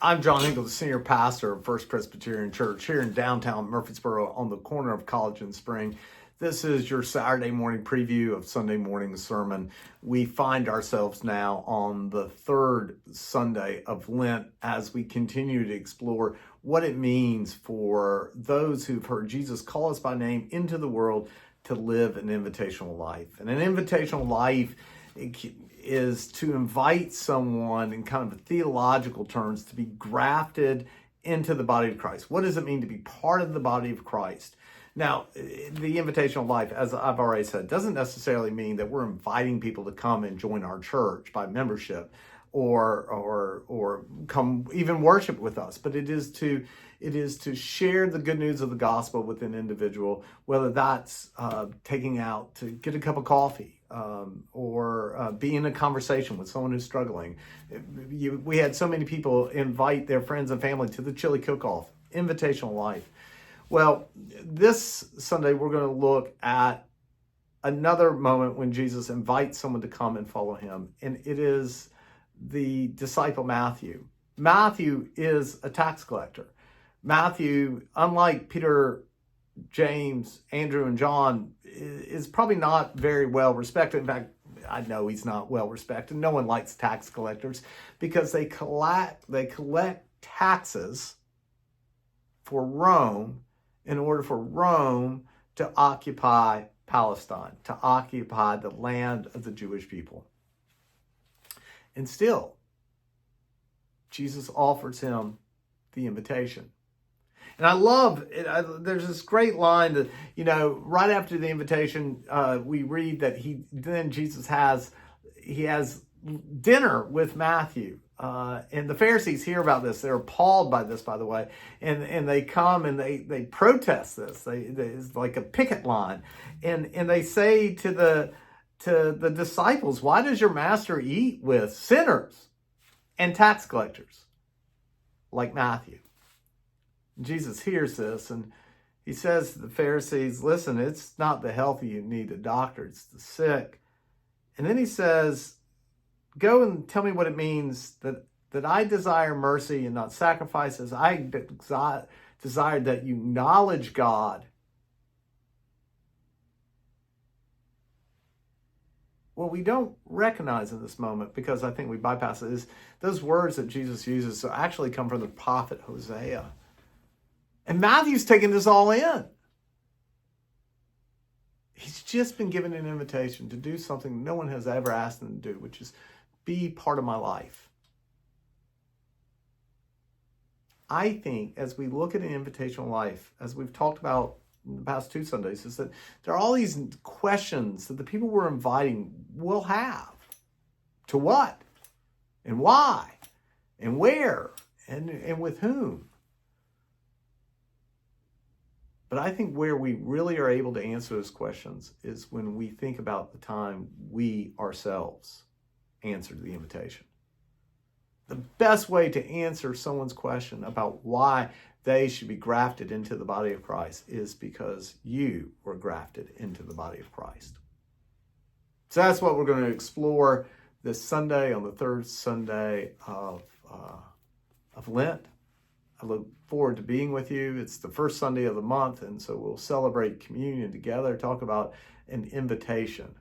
I'm John Hinkle, the senior pastor of First Presbyterian Church here in downtown Murfreesboro on the corner of College and Spring. This is your Saturday morning preview of Sunday morning sermon. We find ourselves now on the third Sunday of Lent as we continue to explore what it means for those who've heard Jesus call us by name into the world to live an invitational life. And an invitational life is to invite someone in kind of theological terms to be grafted into the body of Christ. What does it mean to be part of the body of Christ? Now, the invitational life, as I've already said, doesn't necessarily mean that we're inviting people to come and join our church by membership or come even worship with us, but it is to share the good news of the gospel with an individual, whether that's taking out to get a cup of coffee or be in a conversation with someone who's struggling. We had so many people invite their friends and family to the chili cook-off, invitational life. Well, this Sunday we're going to look at another moment when Jesus invites someone to come and follow him, and it is the disciple Matthew. Matthew is a tax collector. Matthew, unlike Peter, James, Andrew, and John, is probably not very well respected. In fact, I know he's not well respected. No one likes tax collectors because they collect taxes for Rome in order for Rome to occupy Palestine, to occupy the land of the Jewish people. And still, Jesus offers him the invitation. And I love it. There's this great line that, right after the invitation, we read that Jesus has dinner with Matthew. And the Pharisees hear about this. They're appalled by this, by the way. And they come and they protest this. It's like a picket line. And they say to the disciples, "Why does your master eat with sinners and tax collectors like Matthew?" Jesus hears this and he says to the Pharisees, "Listen, it's not the healthy you need a doctor, it's the sick." And then he says, "Go and tell me what it means that I desire mercy and not sacrifices. I desire that you acknowledge God." What we don't recognize in this moment, because I think we bypass it, is those words that Jesus uses actually come from the prophet Hosea. And Matthew's taking this all in. He's just been given an invitation to do something no one has ever asked him to do, which is be part of my life. I think as we look at an invitational life, as we've talked about in the past 2 Sundays, is that there are all these questions that the people we're inviting will have. To what? And why? And where? And with whom? But I think where we really are able to answer those questions is when we think about the time we ourselves answered the invitation. The best way to answer someone's question about why they should be grafted into the body of Christ is because you were grafted into the body of Christ. So that's what we're going to explore this Sunday, on the third Sunday of Lent. I look forward to being with you. It's the first Sunday of the month, and so we'll celebrate communion together, talk about an invitation